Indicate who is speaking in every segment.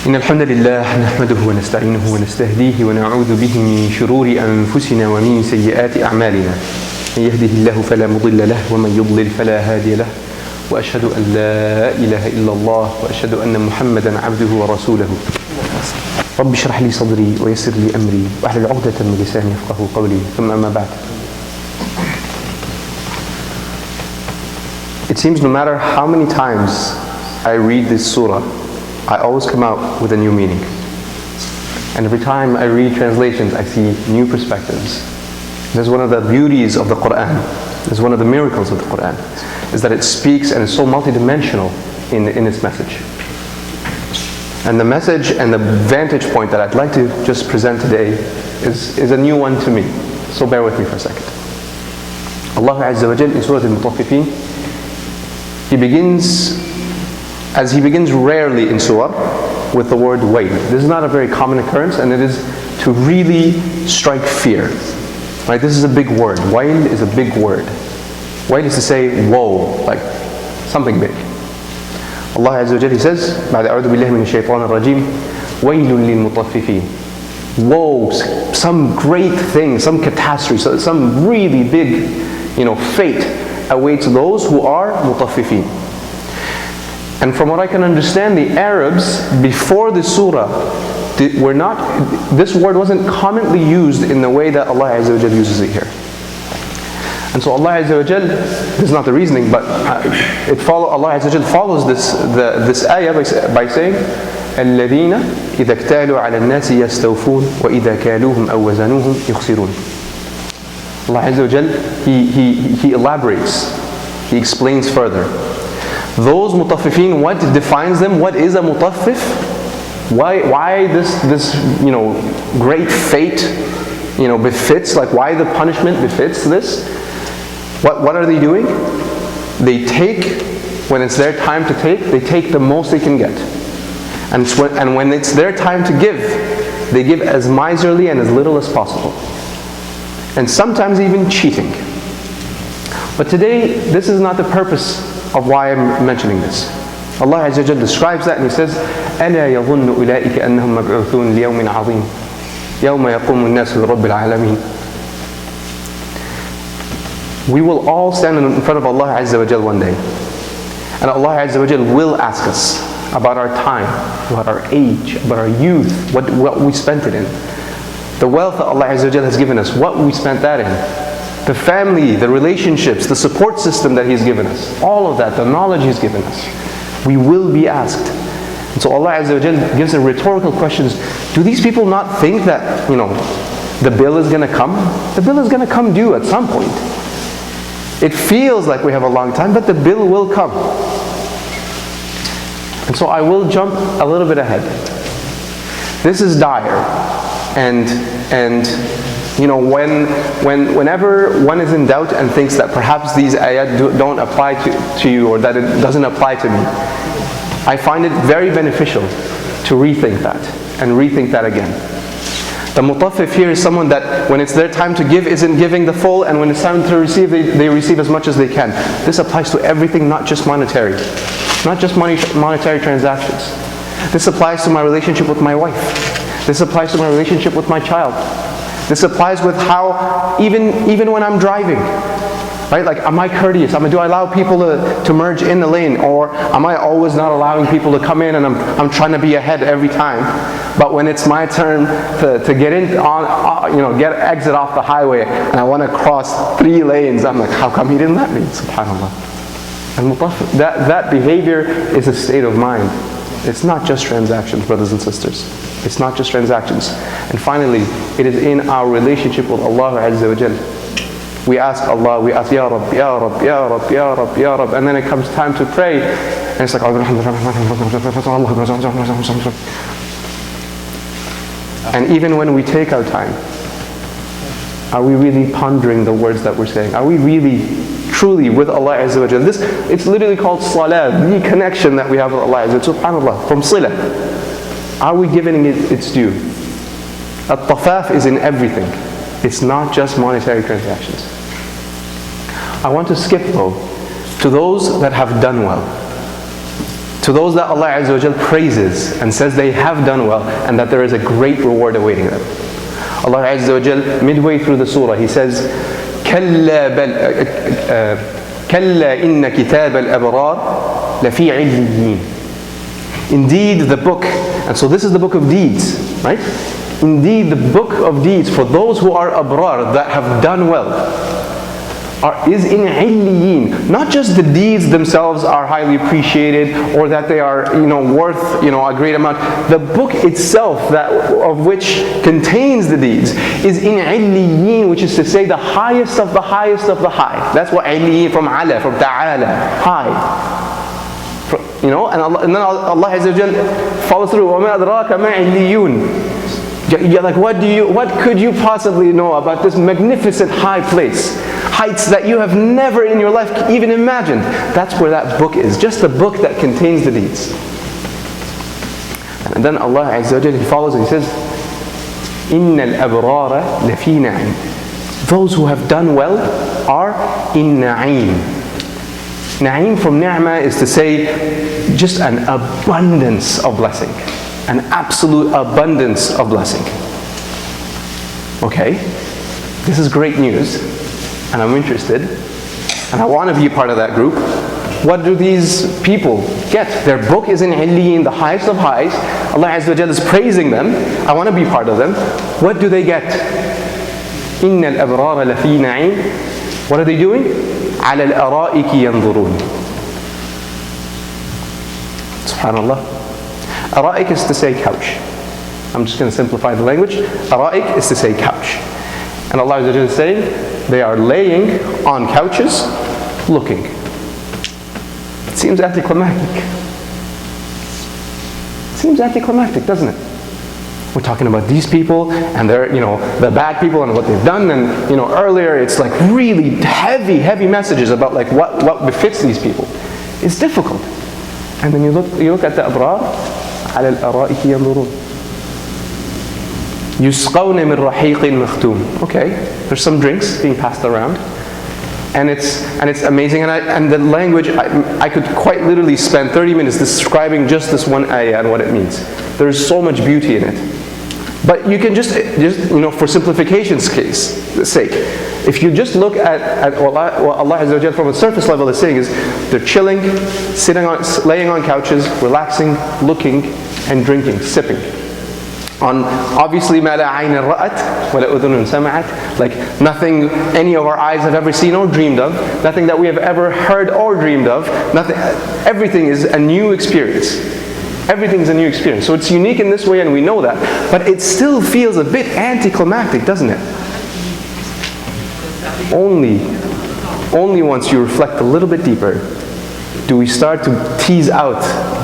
Speaker 1: إن الحمد لله نحمده ونستعينه ونستهديه ونعوذ به من شرور أنفسنا ومن سيئات أعمالنا. من يهده الله فلا مضل له ومن يضلل فلا هادي له، وأشهد أن لا إله إلا الله وأشهد أن محمدا عبده ورسوله. رب اشرح لي صدري ويسر لي أمري واحلل عقدة من لساني يفقهوا قولي، ثم أما بعد. It seems no matter how many times I read this surah, I always come out with a new meaning. And every time I read translations, I see new perspectives. This is one of the beauties of the Quran. This is one of the miracles of the Quran, is that it speaks and is so multidimensional in its message. And the message and the vantage point that I'd like to just present today is a new one to me. So bear with me for a second. Allah Azza wa Jal in Surah Al-Mutaffifin, He begins rarely in surah with the word wail. This is not a very common occurrence, and it is to really strike fear. Right? This is a big word. Wail is a big word. Wail is to say woe, like something big. Allah Azza wa Jalla, He says, بعد أعوذ بالله من الشيطان الرجيم ويل للمطففين. Woe, some great thing, some catastrophe, some really big, fate awaits those who are mutaffifin. And from what I can understand, the Arabs before the surah this word wasn't commonly used in the way that Allah Azza wa Jal uses it here. And so Allah Azza wa Jal, this is not the reasoning, but Allah Azza wa Jal follows this ayah by saying, الذين إذا اكتالوا على الناس يستوفون وإذا كالوهم أو وزنوهم يخسرون. Allah Azza wa Jal, He elaborates, He explains further. Those mutaffifin, what defines them? What is a mutaffif? Why this great fate befits, like why the punishment befits this? What are they doing? They take, when it's their time to take, they take the most they can get. And when it's their time to give, they give as miserly and as little as possible. And sometimes even cheating. But today, this is not the purpose of why I'm mentioning this. Allah Azza wa Jalla describes that and He says, ألا يظن أولئك أنهم مبعوثون ليوم عظيم يوم يقوم الناس لرب العالمين. We will all stand in front of Allah Azza wa Jalla one day. And Allah Azza wa Jalla will ask us about our time, about our age, about our youth, what we spent it in. The wealth that Allah Azza wa Jalla has given us, what we spent that in. The family, the relationships, the support system that He's given us. All of that, the knowledge He's given us. We will be asked. And so Allah Azza wa Jalla gives a rhetorical questions. Do these people not think that, the bill is going to come? The bill is going to come due at some point. It feels like we have a long time, but the bill will come. And so I will jump a little bit ahead. This is dire. And whenever one is in doubt and thinks that perhaps these ayat don't apply to you, or that it doesn't apply to me, I find it very beneficial to rethink that and rethink that again. The mutaffif here is someone that when it's their time to give isn't giving the full, and when it's time to receive, they receive as much as they can. This applies to everything, not just monetary. Not just monetary transactions. This applies to my relationship with my wife. This applies to my relationship with my child. This applies with how, even when I'm driving, right? Like, am I courteous? Do I allow people to merge in the lane, or am I always not allowing people to come in and I'm trying to be ahead every time? But when it's my turn to get in exit off the highway, and I want to cross 3 lanes, I'm like, how come He didn't let me? Subhanallah. And that behavior is a state of mind. It's not just transactions, brothers and sisters. It's not just transactions. And finally, it is in our relationship with Allah Azza wa Jal. We ask Allah, we ask Ya Rabb, Ya Rabb, Ya Rabb, Ya Rabb, Ya Rabb, and then it comes time to pray, and it's like, and even when we take our time, are we really pondering the words that we're saying? Are we really truly with Allah Azza wa Jal? It's literally called salah, the connection that we have with Allah Azza wa Jal. Subhanallah, from silah. Are we giving it its due? At-tafaf is in everything. It's not just monetary transactions. I want to skip though to those that have done well. to those that Allah Azza wa Jal praises and says they have done well and that there is a great reward awaiting them. Allah Azza wa Jal, midway through the surah, He says, كَلَّا إِنَّ كِتَابَ الْأَبْرَارِ لَفِي عِلِّيِّينَ. Indeed, the book, and so this is the book of deeds, right? Indeed, the book of deeds for those who are abrar, that have done well, is in illiyin. Not just the deeds themselves are highly appreciated or that they are worth a great amount. The book itself, that of which contains the deeds, is in illiyin, which is to say the highest of the highest of the high. That's what illiyin, from ala, from ta'ala, high. And then Allah Azza wa Jal follows through, وَمَا أَدْرَاكَ مَا عِلِّيُّونَ. You're like, what could you possibly know about this magnificent high place? Heights that you have never in your life even imagined. That's where that book is, just the book that contains the deeds. And then Allah Azza wa Jal, He follows and He says, إِنَّ الْأَبْرَارَ لَفِي نَعِيمٍ. Those who have done well are in na'im. Na'im from ni'mah is to say just an abundance of blessing. An absolute abundance of blessing. Okay, this is great news, and I'm interested, and I want to be a part of that group. What do these people get? Their book is in illiyin, the highest of highs. Allah Azza wa Jalla is praising them. I want to be part of them. What do they get? إِنَّ الْأَبْرَارَ لَفِي نَعِيمٍ. What are they doing? عَلَى الْأَرَائِكِ يَنْظُرُونَ. Subhanallah. Ara'ik is to say couch. I'm just going to simplify the language. Ara'ik is to say couch. And Allah is saying, they are laying on couches, looking. It seems anticlimactic. It seems anticlimactic, doesn't it? We're talking about these people, and they're, the bad people and what they've done, and, earlier it's like really heavy messages about like what befits these people. It's difficult. And then you look at the abrar, على الأرائك ينظرون. يسقون من رحيق مختوم. Okay, there's some drinks being passed around, and it's amazing. And the language, I could quite literally spend 30 minutes describing just this one ayah and what it means. There's so much beauty in it. But you can just for simplification's sake, if you just look at what Allah Azza wa Jalla from a surface level is saying is, they're chilling, laying on couches, relaxing, looking, and drinking, sipping. On obviously مَا لَا عَيْنٍ رَأَتْ وَلَا أُذُنٌ سَمَعَتْ, like nothing any of our eyes have ever seen or dreamed of, nothing that we have ever heard or dreamed of, everything is a new experience. Everything is a new experience. So it's unique in this way, and we know that. But it still feels a bit anticlimactic, doesn't it? Only once you reflect a little bit deeper do we start to tease out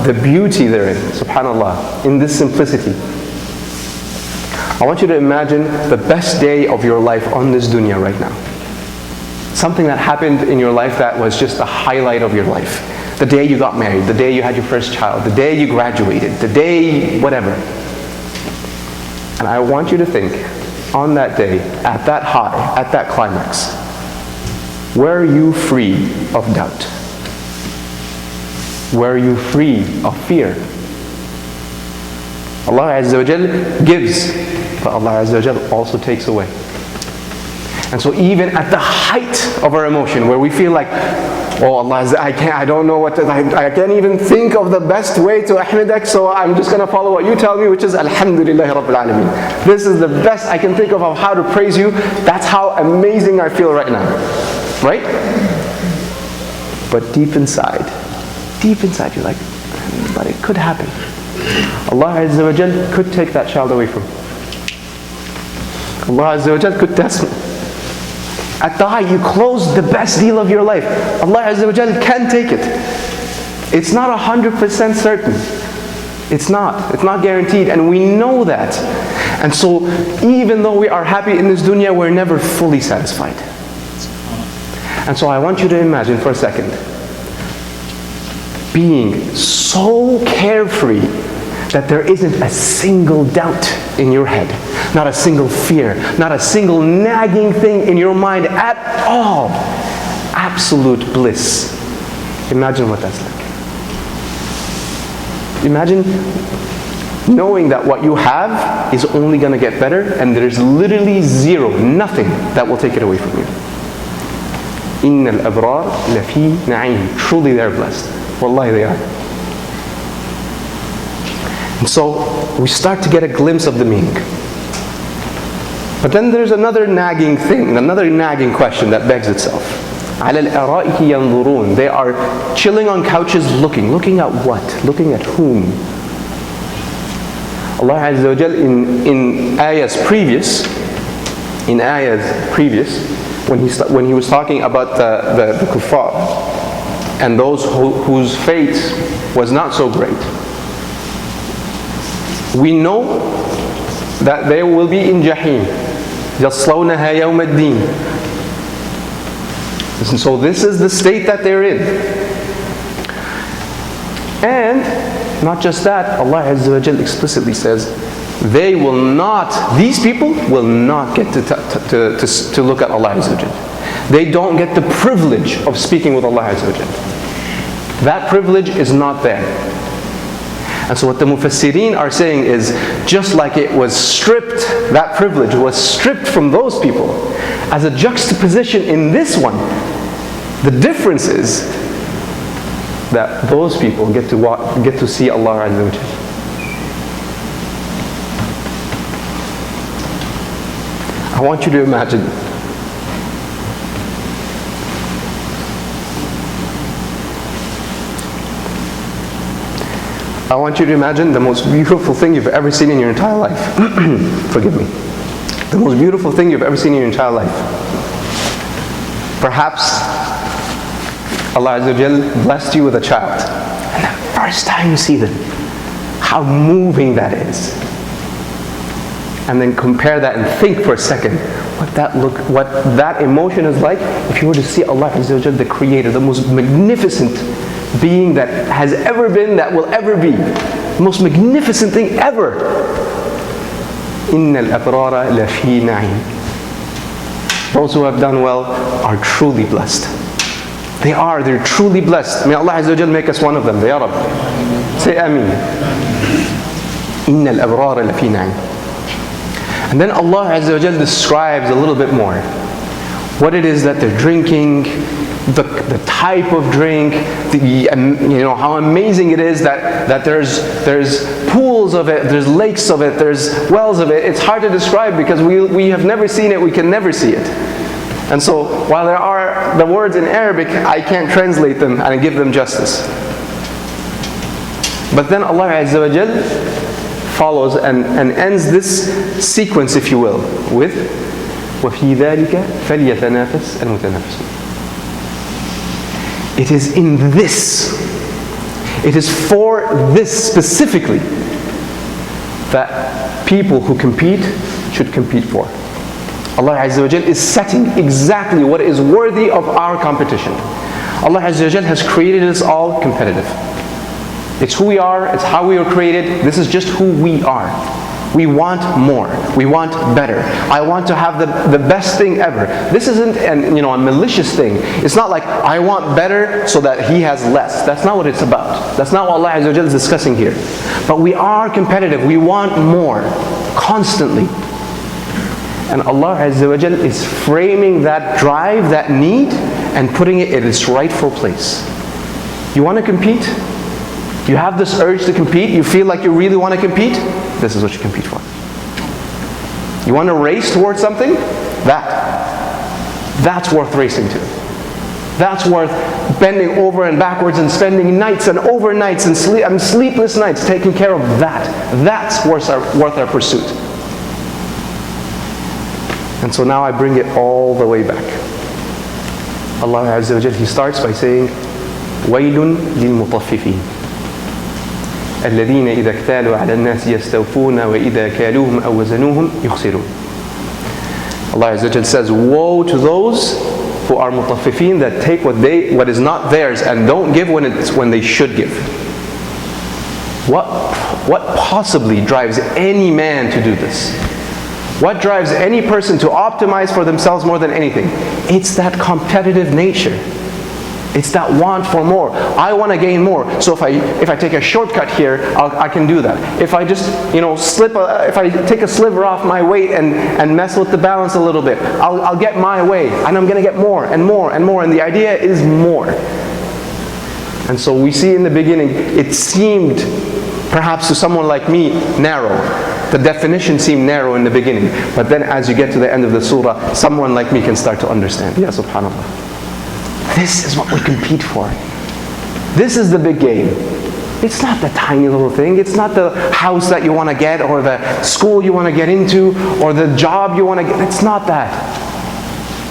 Speaker 1: the beauty therein, subhanallah, in this simplicity. I want you to imagine the best day of your life on this dunya right now. Something that happened in your life that was just the highlight of your life. The day you got married, the day you had your first child, the day you graduated, the day whatever. And I want you to think, on that day, at that high, at that climax, were you free of doubt? Were you free of fear? Allah Azza wa Jal gives, but Allah Azza wa Jal also takes away. And so even at the height of our emotion, where we feel like, oh Allah, I don't know what to, I can't even think of the best way to Ahmadak, so I'm just going to follow what you tell me, which is Alhamdulillahi Rabbil Alameen. This is the best I can think of how to praise you. That's how amazing I feel right now. Right? But deep inside you're like, but it could happen. Allah Azza wa Jal could take that child away from you. Allah Azza wa Jal could test me. At the height, you closed the best deal of your life. Allah Azza wa Jal can take it. It's not 100% certain. It's not guaranteed, and we know that. And so, even though we are happy in this dunya, we're never fully satisfied. And so I want you to imagine for a second, being so carefree that there isn't a single doubt in your head, not a single fear, not a single nagging thing in your mind at all. Absolute bliss. Imagine what that's like. Imagine knowing that what you have is only going to get better, and there's literally zero, nothing that will take it away from you. إِنَّ الْأَبْرَارَ لَفِي نَعِيمٍ. Truly they are blessed. Wallahi they are. And so we start to get a glimpse of the meaning. But then there's another nagging thing, another nagging question that begs itself. عَلَى الْأَرَائِكِ يَنْظُرُونَ. They are chilling on couches looking. Looking at what? Looking at whom? Allah Azza wa Jal in ayahs previous, when he was talking about the kuffar and those whose fate was not so great, we know that they will be in Jahim. يَصْلَوْنَهَا يَوْمَ الدِّينِ. And so this is the state that they're in. And not just that, Allah Azza wa Jal explicitly says, they will not, these people will not get to look at Allah Azza wa Jal. They don't get the privilege of speaking with Allah Azza wa Jal. That privilege is not there. And so what the Mufassirin are saying is, just like it was stripped, that privilege was stripped from those people, as a juxtaposition in this one, the difference is that those people get to see Allah Azza wa Jal. I want you to imagine the most beautiful thing you've ever seen in your entire life. Forgive me. The most beautiful thing you've ever seen in your entire life. Perhaps Allah Azza wa Jal blessed you with a child, and the first time you see them, how moving that is. And then compare that and think for a second what that emotion is like if you were to see Allah Azza wa Jal, the Creator, the most magnificent being that has ever been, that will ever be, the most magnificent thing ever. إِنَّ الْأَبْرَارَ لَفِي نَعِيمٍ. Those who have done well are truly blessed. They're truly blessed. May Allah Azza wa Jal make us one of them. Ya Rabbi. Say Amin. إِنَّ الْأَبْرَارَ لَفِي نَعِيمٍ. And then Allah Azza wa Jal describes a little bit more what it is that they're drinking, the type of drink, how amazing it is that there's pools of it, there's lakes of it, there's wells of it. It's hard to describe because we have never seen it, we can never see it. And so while there are the words in Arabic, I can't translate them and give them justice. But then Allah Azza wa Jal follows and ends this sequence, if you will, with وَفِي ذَلِكَ فَلْيَتَنَافَسْ الْمُتَنَافِسُونَ. It is in this, it is for this specifically that people who compete should compete for. Allah Azza wa Jal is setting exactly what is worthy of our competition. Allah Azza wa Jal has created us all competitive. It's who we are, it's how we were created, this is just who we are. We want more, we want better. I want to have the best thing ever. This isn't a malicious thing. It's not like I want better so that he has less. That's not what it's about. That's not what Allah Azza wa Jal is discussing here. But we are competitive, we want more, constantly. And Allah Azza wa Jal is framing that drive, that need, and putting it in its rightful place. You want to compete? You have this urge to compete? You feel like you really want to compete? This is what you compete for. You want to race towards something? That's worth racing to. That's worth bending over and backwards and spending nights and overnights and sleepless nights taking care of that. That's worth our pursuit. And so now I bring it all the way back. Allah Azza wa Jal, He starts by saying, وَيْلٌ لِلْمُطَفِّفِينَ الذين إذا اكتالوا على الناس يستوفون وإذا كالوهم أو وزنوهم يخسرون. Allah Azza wa Jal says, woe to those who are mutaffifin, that take what is not theirs and don't give when they should give. What possibly drives any man to do this? What drives any person to optimize for themselves more than anything? It's that competitive nature. It's that want for more. I want to gain more. So if I take a shortcut here, I can do that. If I just if I take a sliver off my weight and mess with the balance a little bit, I'll get my way, and I'm going to get more and more and more. And the idea is more. And so we see in the beginning, it seemed perhaps to someone like me narrow. The definition seemed narrow in the beginning, but then as you get to the end of the surah, someone like me can start to understand. Ya subhanallah. This is what we compete for. This is the big game. It's not the tiny little thing. It's not the house that you want to get, or the school you want to get into, or the job you want to get. It's not that.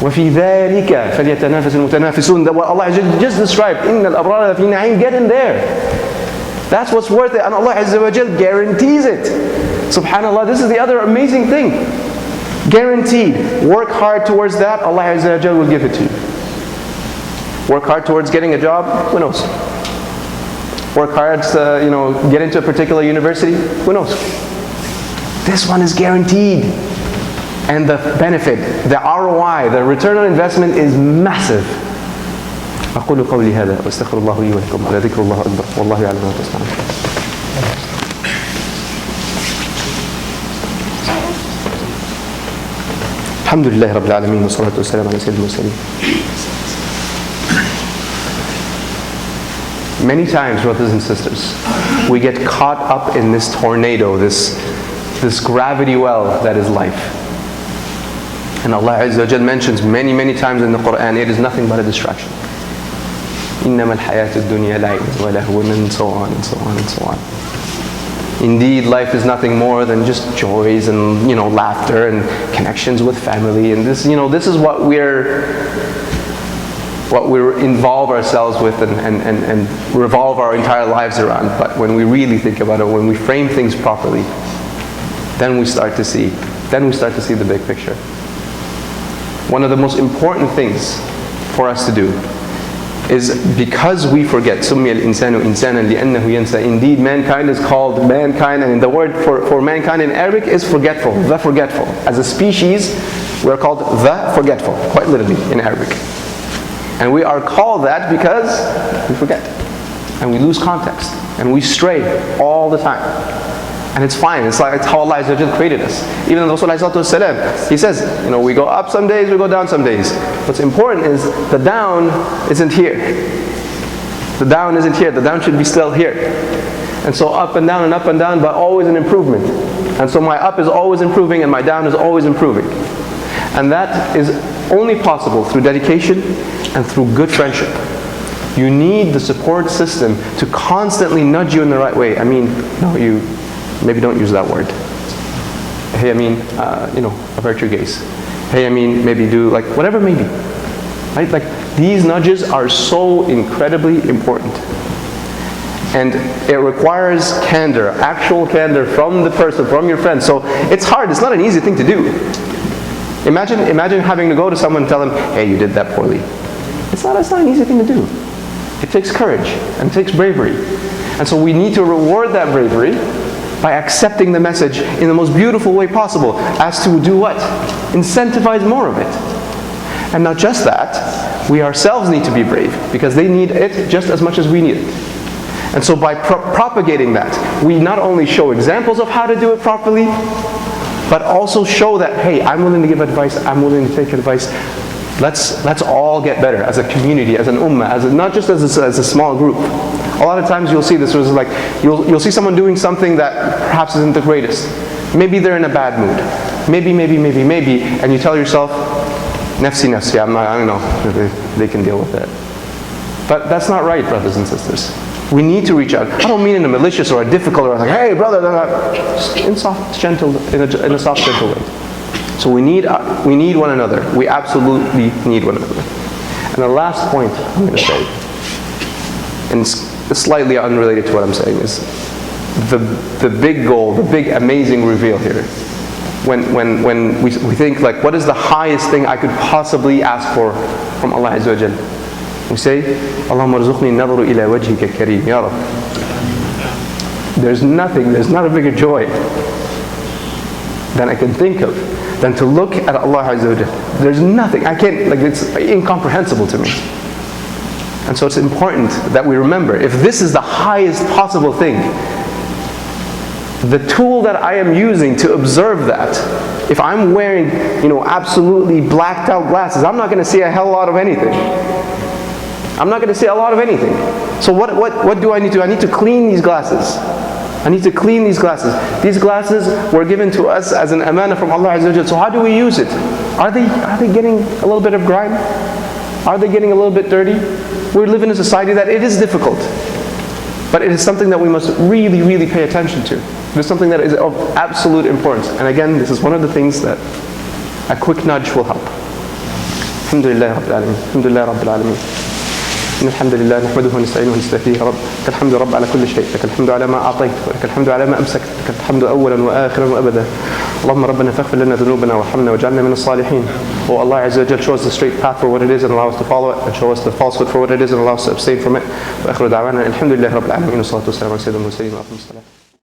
Speaker 1: وَفِي ذَلِكَ فَلْيَتَنَافَسِ الْمُتَنَافِسُونَ. What Allah just described. إِنَّ الْأَبْرَارَ لَفِي نَعِيمٍ. Get in there. That's what's worth it. And Allah Azza wa Jal guarantees it. SubhanAllah, this is the other amazing thing. Guaranteed. Work hard towards that, Allah Azza wa Jal will give it to you. Work hard towards getting a job, who knows? Work hard to get into a particular university, who knows? This one is guaranteed. And the benefit, the ROI, the return on investment is massive. أقول قولي هذا واستغفر الله لي ولكم ولذكر الله أكبر والله يعلم ما تصنعون. الحمد لله رب العالمين والصلاة والسلام على سيد المرسلين. Many times, brothers and sisters, we get caught up in this tornado, this gravity well that is life. And Allah Azza wa Jal mentions many times in the Quran, it is nothing but a distraction. إِنَّمَا الْحَيَاةُ الدُّنْيَا لَعِبٌ وَلَهْوٌ, and so on and so on and so on. Indeed, life is nothing more than just joys and laughter and connections with family. And this is what we involve ourselves with and revolve our entire lives around. But when we really think about it, when we frame things properly, then we start to see the big picture. One of the most important things for us to do is, because we forget, سُمِّيَ الْإِنسَانُ إِنسَانًا لِأَنَّهُ يَنْسَى. Indeed, mankind is called mankind, and the word for mankind in Arabic is forgetful, the forgetful. As a species, we are called the forgetful, quite literally in Arabic. And we are called that because we forget, and we lose context, and we stray all the time. And it's fine. It's how Allah Azza wa Jal created us. Even the Rasul, he says, we go up some days, we go down some days. What's important is the down isn't here. The down isn't here. The down should be still here. And so up and down, but always an improvement. And so my up is always improving, and my down is always improving. And that is only possible through dedication and through good friendship. You need the support system to constantly nudge you in the right way. Maybe don't use that word. Hey, avert your gaze. Hey, maybe do whatever it may be. Right? These nudges are so incredibly important. And it requires candor, actual candor from the person, from your friend. So it's hard, it's not an easy thing to do. Imagine having to go to someone and tell them, hey, you did that poorly. It's not an easy thing to do. It takes courage and it takes bravery. And so we need to reward that bravery by accepting the message in the most beautiful way possible, as to do what? Incentivize more of it. And not just that, we ourselves need to be brave, because they need it just as much as we need it. And so by propagating that, we not only show examples of how to do it properly, but also show that, hey, I'm willing to give advice, I'm willing to take advice. Let's all get better as a community, as an ummah, not just as a small group. A lot of times you'll see this, you'll see someone doing something that perhaps isn't the greatest. Maybe they're in a bad mood. Maybe, and you tell yourself, nafsi, I don't know, they can deal with it. But that's not right, brothers and sisters. We need to reach out. I don't mean in a malicious or a difficult or hey brother, just in a soft, gentle way. So we need one another. We absolutely need one another. And the last point I'm going to say, and it's slightly unrelated to what I'm saying, is the big goal, the big amazing reveal here. When we think what is the highest thing I could possibly ask for from Allah Azza wa Jal? We say, Allahumma rzuqni nadhru ila wajhika kareem, Ya Rab. There's not a bigger joy than I can think of than to look at Allah Azza wa Jal. There's nothing, it's incomprehensible to me. And so it's important that we remember, if this is the highest possible thing, the tool that I am using to observe that, if I'm wearing, absolutely blacked out glasses, I'm not going to see a hell lot of anything. I'm not going to see a lot of anything. So what do I need to do? I need to clean these glasses. I need to clean these glasses. These glasses were given to us as an amana from Allah Azza wa Jalla. So how do we use it? Are they getting a little bit of grime? Are they getting a little bit dirty? We live in a society that it is difficult. But it is something that we must really, really pay attention to. It is something that is of absolute importance. And again, this is one of the things that a quick nudge will help. Alhamdulillah Rabbil Alameen. Alhamdulillah Rabbil Alameen. إن الحمد لله نحمده ونستعينه ونستهديه يا رب لك الحمد رب على كل شيء لك الحمد على ما أعطيت ولك الحمد على ما أمسكت لك الحمد أولا وآخرا وأبدا اللهم ربنا فاغفر لنا ذنوبنا وارحمنا واجعلنا من الصالحين. Oh Allah Azza wa Jal, show us the straight path for what it is and allow us to follow it, and show us the falsehood for what it is and allow us to abstain from it. وآخر دعوانا الحمد لله رب العالمين والصلاة والسلام على سيدنا المرسلين وأقم الصلاة.